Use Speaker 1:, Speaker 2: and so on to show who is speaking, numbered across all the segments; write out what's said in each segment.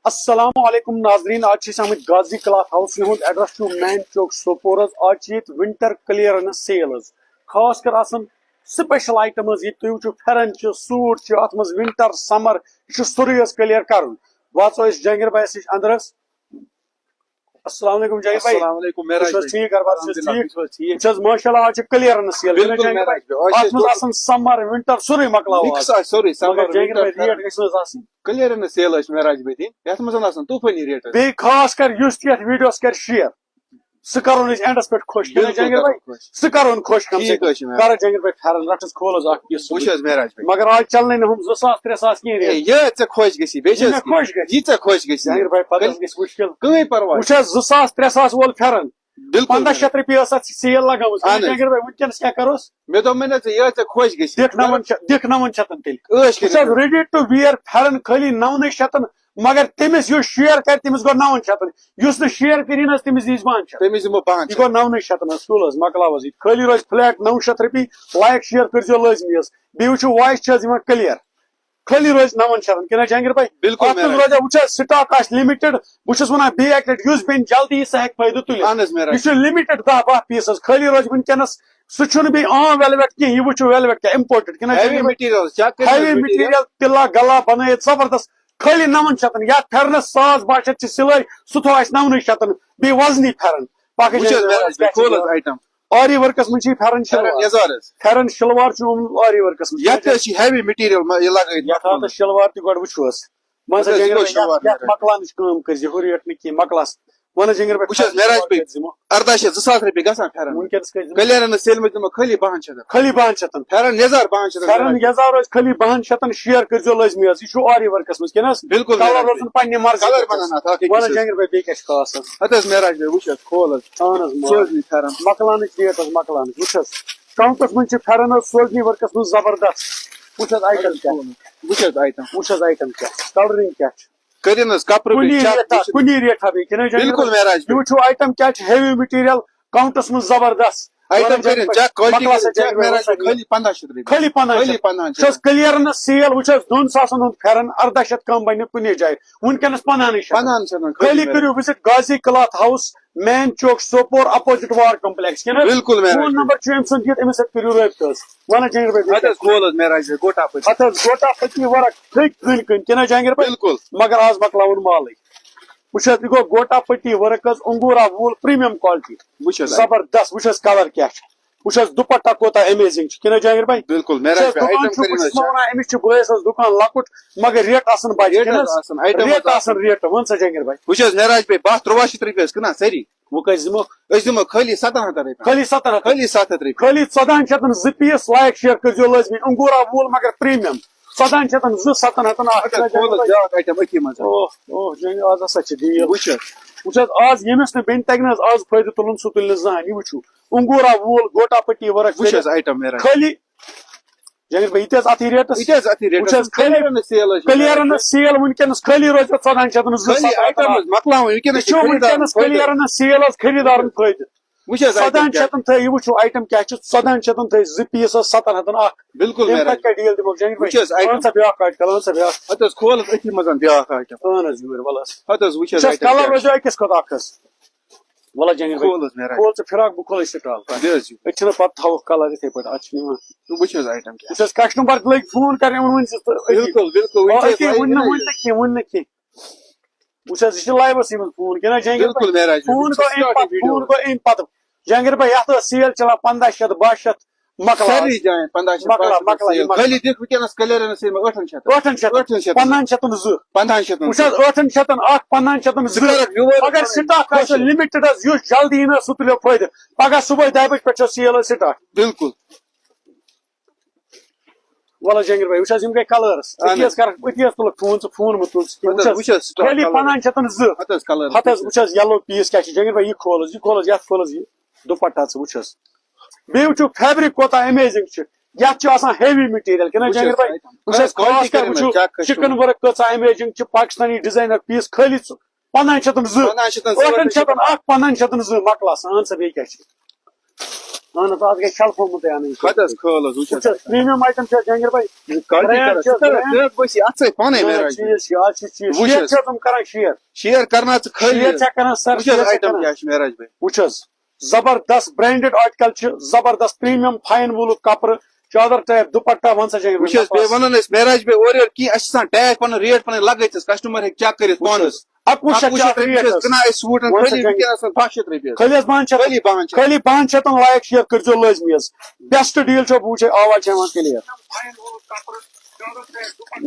Speaker 1: السلام علیکم ناظرین آج آمت غازی کلاتھ ہاؤس یہ ایڈریس مین چوک سوپور آج ونٹر کلیئرنس سیل خاص کر سپیشل آئٹمز یہ تھی وچو پھرن سوٹ ات مز ونٹر سمر یہ سوری کلیئر کرن واچو اس جہانگیر بھائی اندر السلام علیکم جہانگیر بھائی
Speaker 2: السلام علیکم میراج
Speaker 1: ٹھیک ٹھیک ماشاء اللہ آج کلیئرنس سیل ات مز سمر ونٹر سوری مکلاو
Speaker 2: سوری سمر
Speaker 1: جہانگیر بھائی ریٹ گژھِ
Speaker 2: کلیئرنس سیل میراج بھائی یت مز طوفانی ریٹ
Speaker 1: بی خاص کر اس ویڈیوس کر شیئر سہ کرون اینڈس پہ خوش جہانگیر بھائی سہ کرون خوش کم سے کم کر جہانگیر بھائی پھرن رٹس کھولس اخ پیس
Speaker 2: میراج بھائی
Speaker 1: مگر آج چلنے ہم 2000-3000 کی ریٹ
Speaker 2: یہ ژے خوش گژھی بیٚیہِ چھِ
Speaker 1: خوش گژھِ
Speaker 2: یہ ژے خوش گژھی
Speaker 1: جہانگیر بھائی پتہ گژھِ مشکل
Speaker 2: کٕہٕنۍ پرواے
Speaker 1: وچھ 2000-3000 وول پھرن
Speaker 2: بالکل
Speaker 1: 1500 رۄپیہِ ٲس اتھ سیل لگٲمٕژ جہانگیر بھائی ونکیٚنس کیاہ کروس
Speaker 2: مےٚ دوٚپ مےٚ ژےٚ یہ ژے خوش گژھی
Speaker 1: دِکھ 900 تیٚلہِ
Speaker 2: عٲش کٔرِتھ
Speaker 1: ریڈی ٹو ویئر پھرن خالی 900 مگر تمس یُس شیر کر تمس گو 900 یُس نہٕ شیر کری نس تمس دیس 500
Speaker 2: تٔمِس دِمو 500
Speaker 1: یہ گو 900 سکول مکلاوس یہ خالی روز فلیٹ 900 رۄپیہِ لائک شیر کرزو لازمی بیٚیہِ وٕچھو وائس چھ کلیر خالی روز 900 کنا جہانگیر بھائی
Speaker 2: بالکل
Speaker 1: روز وچھ سٹاک آس لمٹڈ بہٕ بیٚیہِ اکہِ لٹہِ یُس بین جلدی سہ ہیٚکہِ فٲیدٕ تُلِتھ یہ لمٹڈ 10-12 پیسز خالی روز ونکیٚنس سہ چھُنہٕ بیٚیہِ عام ویلویٹ کینٛہہ یہ وٕچھو ویلویٹ کیٛاہ امپورٹڈ کنا
Speaker 2: ہیوی
Speaker 1: مٹیریل تلا گلا بنٲیِتھ زبردست خالی 900 یا پھرنس 1000-1200 سلائی سہ تھو اس 900 بیٚیہِ وزنی پھرن
Speaker 2: آیٹم
Speaker 1: آری ورکس من پھرن پھرن شلوار آری ورکس من
Speaker 2: ہیوی مٹیریل لگٲیِتھ
Speaker 1: شلوار تہ گۄڈٕ وٕچھوس مان سا مکلانٕچ کٲم کٔرزِ ہُہ ریٹ نہٕ کینٛہہ مکلاس ون جہانگیر بھائی
Speaker 2: میراج بھائی 1800-2000 رۄپیہِ گژھان پھرن
Speaker 1: ونکیٚنس
Speaker 2: کلیئرنس سیل منٛز دِمو خالی 500
Speaker 1: خالی 500
Speaker 2: پھرن یزار 500
Speaker 1: پھرن یزار روز خالی 500 شیر کرزو لازمی یہ چھُ آری ورکس من کینٛہہ
Speaker 2: بالکل
Speaker 1: کلر روزن پننہِ مرضی
Speaker 2: کلر بنان
Speaker 1: ون جہانگیر بھائی بیٚیہِ کیٛاہ چھُ خاص
Speaker 2: ہت حظ میراج بھائی وٕچھ حظ کھول حظ
Speaker 1: اہن حظ
Speaker 2: سوزنی پھرن
Speaker 1: مکلانٕچ ریٹ حظ مکلانٕچ وٕچھ حظ کاؤنٹس من پھرن حظ سوزنی ورکس من زبردست وٕچھ حظ آیٹم کیٛاہ
Speaker 2: وٕچھ حظ آیٹم
Speaker 1: وٕچھ حظ آیٹم کیٛاہ کلرنگ کیٛاہ چھِ
Speaker 2: کٔرِن حظ کپرٕ
Speaker 1: کُنی ریٹھا
Speaker 2: بالکل میراج
Speaker 1: یہ وٕچھو آیٹم کیٛاہ چھِ ہیوی مٹیریل کاؤنٹس من زبردست
Speaker 2: آیٹم کٔرِن چیک کوالٹی میراج خالی 500 رۄپیہِ
Speaker 1: خالی 500 کلیئرنس سیل وٕچھ حظ 2000 ہُنٛد پھرن 1800 کم بنہِ کُنی جایہِ ونکیٚنس 1500 خالی کٔرِو وزٹ غازی کلاتھ ہاؤس مین چوک سوپور اپوزٹ وار کمپلیکس
Speaker 2: بالکل
Speaker 1: فون نمبر چھُ أمۍ سُنٛد دِتھ أمِس سۭتۍ کٔرِو رٲبطہٕ حظ ون جہانگیر بھائی
Speaker 2: ہت حظ کھول حظ میراج بھائی گوٹا پٔتۍ
Speaker 1: اتھ حظ گوٹا پٔتی ورق تھٔکۍ کٕنۍ کٕنۍ کِنہٕ جہانگیر بھائی
Speaker 2: بالکل
Speaker 1: مگر آز مکلاوُن مالٕے وٕچھ حظ یہِ گوٚو گوٹا پٔٹی ورک حظ انگورا وول پریمیم کوالٹی
Speaker 2: وٕچھ حظ
Speaker 1: زبردست وٕچھ حظ کلر کیٛاہ چھُ وٕچھ حظ دُپٹا کوتاہ امیزنگ چھُ کِنہٕ جہانگیر بھائی
Speaker 2: بالکل میراج بھائی آیٹم کٔرِن حظ
Speaker 1: ونان أمِس چھُ بٲیِس حظ دُکان لۄکُٹ مگر ریٹ آسان بجہِ ریٹ آسان ریٹ ون سا جہانگیر بھائی
Speaker 2: وٕچھ حظ میراج بھائی 12-13 رۄپیہِ حظ کٕنان سٲری
Speaker 1: وۄنۍ کٔژ دِمو
Speaker 2: أسۍ دِمو خالی 700 رۄپیہِ
Speaker 1: خالی 700
Speaker 2: خالی 700 رۄپیہِ
Speaker 1: خالی 1400 زٕ پیٖس لایک شیر کٔرزیو لٲزمی انگورا وول مگر پریمیم 1400 زٕ 700
Speaker 2: بیاکھ آیٹم أتھی منٛز
Speaker 1: آز ہسا چھِ ڈیل
Speaker 2: وٕچھ حظ
Speaker 1: وٕچھ حظ آز ییٚمِس نہٕ بیٚنہِ تگہِ نہٕ حظ آز فٲیدٕ تُلُن سُہ تُلہِ نہٕ زٕہٕنۍ یہِ وٕچھو انگورا وول گوٹا پٔٹی ورک
Speaker 2: وٕچھ حظ آیٹم میراج
Speaker 1: خالی جہانگیر بھائی یہ اتھی ریٹس وٕچھ حظ کلیئرنس سیل ونکیٚنس خالی روزِ 1400
Speaker 2: مکلاوٕنۍ
Speaker 1: ونکیٚنس کلیئرنس سیل حظ خریدارن فٲیدٕ
Speaker 2: وٕچھ حظ
Speaker 1: 1400 تھٲے یہِ وٕچھو آیٹم کیٛاہ چھُ 1400 تھٲے زٕ پیٖس حظ 700 اکھ
Speaker 2: بالکل میراج
Speaker 1: کیٛاہ ڈیل دِمو جہانگیر
Speaker 2: وٕچھ حظ
Speaker 1: بھائی سا بیاکھ آیٹم ون سا بیاکھ
Speaker 2: ہت حظ کھول حظ أتھی منٛز بیاکھ آیٹم
Speaker 1: اہن حظ یور ول حظ
Speaker 2: ہت حظ وٕچھ حظ
Speaker 1: کلر روزیو أکِس کھۄتہٕ اکھ حظ ولا جہانگیر
Speaker 2: کھول حظ میراج
Speaker 1: کھول ژٕ فراک بہٕ کھولے سٹال أسۍ چھِنہٕ پتہٕ تھاوَکھ کلر یِتھے پٲٹھۍ اتھ چھِ نِوان
Speaker 2: وٕچھ حظ آیٹم کیٛاہ
Speaker 1: وٕچھ حظ کسٹمر لٔگۍ فون کرٕنۍ
Speaker 2: بالکل بالکل
Speaker 1: ؤنۍ نہٕ کینٛہہ وٕچھ حظ یہِ چھُ لایوَسٕے منٛز فون کِنہٕ جہانگیر
Speaker 2: بالکل میراج
Speaker 1: فون گوٚو أمۍ پتہٕ جہانگیر بھائی یتھ ٲس سیل چلان 1500-1200
Speaker 2: سٲری جایَن 1500 خالی دِکھ وٕنکیٚنس کلیئرنس 800
Speaker 1: 1500 وٕچھ حظ 800 اکھ 1500 اگر سٹاک آسہِ لِمِٹڈ حظ یُس جلدی یی نہ سُہ تُلیو فٲیدٕ پگہہ صبحٲے 10 بجہِ پٮ۪ٹھ چھِ سیل حظ سٹاٹ
Speaker 2: بالکل
Speaker 1: ولا جہانگیر بھائی وٕچھ حظ یِم گٔے کلٲرٕس أتی حظ کرکھ أتی حظ تُلکھ فون ژٕ فون مہ تُل
Speaker 2: وٕچھ حظ
Speaker 1: خالی 1500 ہت حظ وٕچھ حظ یلو پیٖس کیٛاہ چھِ جہانگیر بھائی یہِ کھول حظ یتھ کھول حظ یہِ دُپٹا ژٕ وٕچھ حظ بیٚیہِ وٕچھو فیبرک کوتاہ امیزنگ چھُ یتھ چھُ آسان ہیوی مٹیریل کِنہٕ جہانگیر بھائی وٕچھ حظ خاص کر وٕچھو چکن ورک کۭژاہ امیزنگ چھِ پاکستانی ڈِزاینر پیٖس خالی 1500 800 اکھ 1500 مکلاس اہن سا بیٚیہِ کیٛاہ چھِ اہن حظ آز گٔے شلفومُت انٕنۍ
Speaker 2: ہت حظ کھٲل حظ وٕچھ حظ
Speaker 1: پریٖمیم آیٹم چھِ جہانگیٖر بھائی
Speaker 2: بٲسی اتھ سۭتۍ پانے معراج
Speaker 1: چیٖز چھِ آز چھِ چیٖز شیر چھِ تِم کران شیر
Speaker 2: شیر کرنا ژٕ خٲلی
Speaker 1: شیر چھا کران سر
Speaker 2: وٕچھ حظ آیٹم کیاہ چھُ معراج بھائی
Speaker 1: وٕچھ حظ زبردست برانڈڈ آرٹکل چھِ زبردست پریٖمیم فاین ووٗلُک کپرٕ چادر ٹایپ دُپٹہ ون سا جہانگیٖر
Speaker 2: وٕچھ حظ بیٚیہِ ونان أسۍ معراج بھائی اورٕ یورٕ کینٛہہ اَسہِ چھِ آسان ٹیگ پنُن ریٹ پنٕنۍ لگٲوِتھ کسٹمر ہیٚکہِ چیک کٔرِتھ پانس
Speaker 1: 11 شیٚتھ
Speaker 2: کٕنان أسۍ سوٗٹن خٲلی وٕنکیٚنس 5 شیٚتھ رۄپیہِ
Speaker 1: خٲلی حظ 500 خٲلی 500 لایق شیر کٔرزیو لٲزمی حظ بیسٹ ڈیل چھو بہٕ وٕچھے آواز چھِ یِوان کلیر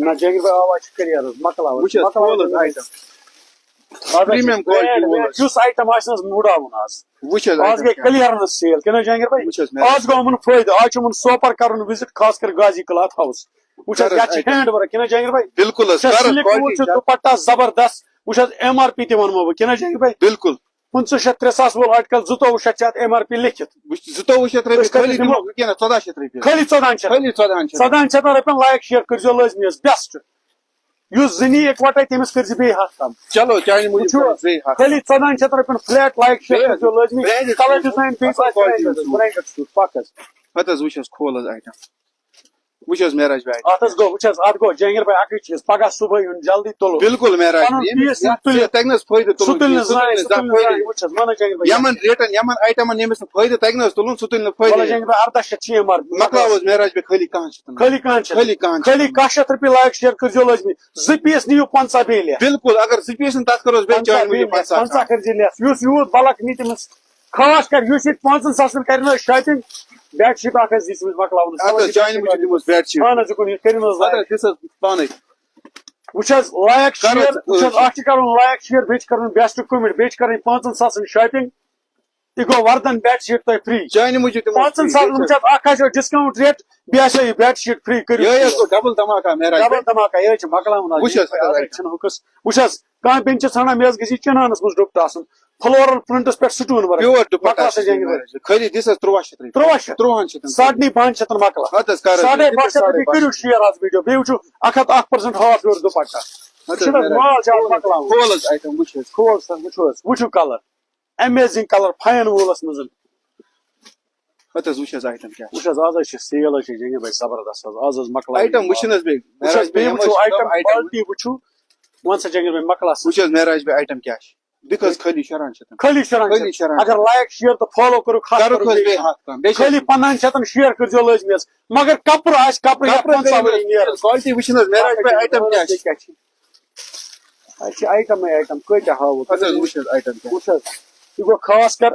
Speaker 1: نہ جہانگیٖر بھائی آواز چھِ کلیر حظ مکلاو
Speaker 2: وٕچھ حظ کھول حظ آیٹم پریٖمیم کالٹی
Speaker 1: یُس آیٹم آسہِ نہٕ حظ موٗڈاوُن آز
Speaker 2: وٕچھ حظ
Speaker 1: آز گٔے کلیر سیل کِنہٕ جہانگیٖر بھائی آز گوٚو یِمن فٲیدٕ آز چھُ یِمن سوپر کرُن وِزٹ خاص کر غازی کلاتھ ہاوُس وٕچھ حظ یتھ چھِ ہینڈ ورک کِنہٕ جہانگیٖر بھائی
Speaker 2: بالکل حظ
Speaker 1: چھُ دُپٹہ زبردست وٕچھ حظ ایم آر پی تہِ ونمو بہٕ کِنہٕ جہانگیٖر بھائی
Speaker 2: بالکل
Speaker 1: 500-3,000 وول آرٹکل 2200 چھِ اتھ ایم آر پی لیکھِتھ
Speaker 2: 2200 رۄپیہِ خٲلی دِمو وٕنکیٚنس 1400 رۄپیہِ
Speaker 1: خٲلی 1400 رۄپین لایق شیر کٔرزیو لٲزمی حظ بیسٹ یُس زٔنی اِکوٹے تٔمِس کٔرزِ بیٚیہِ 100 کم
Speaker 2: چلو چانہِ موٗجوٗب
Speaker 1: خٲلی 1400 رۄپین فلیٹ لایق شیر کٔرزیو لٲزمی کلر ڈِزاین بیٚیہِ پک حظ
Speaker 2: ہت حظ وٕچھ حظ کھول حظ آیٹم وٕچھ حظ معراج بھائی
Speaker 1: اتھ حظ گوٚو وٕچھ حظ اتھ گوٚو جہانگیٖر بھائی اکٕے چیٖز پگہہ صبحٲے یُن جلدی تُلو
Speaker 2: بالکل معراج تگہِ نہٕ حظ فٲیدٕ یمن ریٹن یمن آیٹمن ییٚمِس نہٕ فٲیدٕ تگہِ نہٕ حظ تُلُن سُہ تُلہِ نہٕ فٲیدٕ
Speaker 1: 18 شیٚتھ چھِ ایم آر پی
Speaker 2: مکلاو حظ معراج بھائی خٲلی
Speaker 1: 100 شیٚتھ رۄپیہِ لایق شیر کٔرزیو لٲزمی 2 پیٖس نِیِو 50 بیٚیہِ لیس
Speaker 2: بالکل اگر 2 پیٖس تتھ کرو بیٚیہِ چانہِ موٗجوٗب
Speaker 1: 50 کٔرزِ لیس یُس یوٗت بلک نی تٔمِس خاص کر یُس ییٚتہِ 5,000 کرِ نہٕ شاپنگ بیٹ شیٖٹ اکھ حظ دِژ مکلاوُن
Speaker 2: چانہِ موٗجوٗب دِموس بیٹ شیٖٹ
Speaker 1: اہن حظ یہِ کٔرِو حظ
Speaker 2: پانے
Speaker 1: وٕچھ حظ لایق شیر وٕچھ حظ اکھ چھُ کرُن لایق شیر بیٚیہِ چھُ کرُن بیسٹ کومِٹ بیٚیہِ چھِ کرٕنۍ 5,000 شاپنگ یہِ گوٚو وردن بیٹ شیٖٹ تۄہہِ فری
Speaker 2: چانہِ موٗجوٗب
Speaker 1: 5,000 وٕچھ حظ اکھ آسیو ڈسکاونٹ ریٹ بیٚیہِ آسیو یہِ بیٹ شیٖٹ فری کٔرِو
Speaker 2: ڈبل دھماکہ معراج
Speaker 1: ڈبل دھماکہ یہِ حظ چھِ مکلاوُن چھُنہٕ ہُکس وٕچھ حظ کانٛہہ بیٚنہِ چھِ ژھانڈان مےٚ حظ گژھِ یہِ چِنانس منٛز ڈُپٹہٕ آسُن فلورل پرنٹس پٮ۪ٹھ سٹون ورک
Speaker 2: پیور دُپٹہ خٲلی دِس حظ 1300
Speaker 1: ساڑنی 500 مکلا ساڑے 500 رۄپیہِ کٔرِو شیر آز ویڈیو بیٚیہِ وٕچھو 101% ہاف یور دُپٹہ مال چھُ مکلاوُن
Speaker 2: کھول حظ آیٹم وٕچھ حظ
Speaker 1: کھول سا وٕچھو حظ وٕچھو colour amazing colour fine volts منٛز
Speaker 2: ہت حظ وٕچھ حظ آیٹم کیاہ
Speaker 1: وٕچھ حظ آز حظ چھِ سیل حظ چھِ جہانگیٖر بھائی زبردست حظ آز حظ مکلا
Speaker 2: آیٹم وٕچھن حظ
Speaker 1: بیٚیہِ وٕچھو آیٹم کالٹی وٕچھو ون سا جہانگیٖر بھائی مکلاس
Speaker 2: وٕچھ حظ معراج بھائی آیٹم کیاہ چھِ دِکھ حظ خٲلی 1600
Speaker 1: خٲلی 1600 اگر لایق شیر تہٕ فالو کٔرِو خٲلی 1500 شیر کٔرزیو لٲزمی حظ مگر کپر آسہِ
Speaker 2: کالٹی وٕچھن حظ معراج بھائی آیٹم کیاہ چھِ
Speaker 1: اَتہِ چھِ آیٹمے آیٹم کۭتیاہ ہاوو
Speaker 2: وٕچھ حظ آیٹم
Speaker 1: وٕچھ حظ یہِ گوٚو خاص کر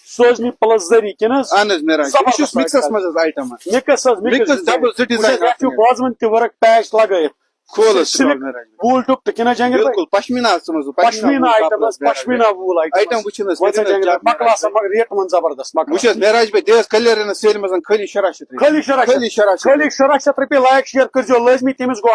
Speaker 1: سوزنی پلس ذٔریعہٕ کِنہٕ حظ
Speaker 2: اہن حظ معراج یہِ چھُ مِکسس منٛز حظ آیٹم
Speaker 1: مِکس حظ
Speaker 2: مِکس ڈبل زٕ ڈِزاین
Speaker 1: یتھ چھُ بازوٕنۍ تہِ ورک پیچ لگٲیِتھ
Speaker 2: کھول حظ معراج
Speaker 1: ووٗل ٹُپٹہٕ کِنہٕ جہانگیٖر بھائی
Speaker 2: بالکل پشمینا
Speaker 1: پشمینا آیٹم حظ پشمینا ووٗل
Speaker 2: آیٹم وٕچھن حظ
Speaker 1: مکلاس ریٹ منٛز زبردست
Speaker 2: وٕچھ حظ معراج بھائی دِس کلیر سیل منٛز خٲلی 1600
Speaker 1: خٲلی 1600 رۄپیہِ لایق شیر کٔرزیو لٲزمی تٔمِس گوٚو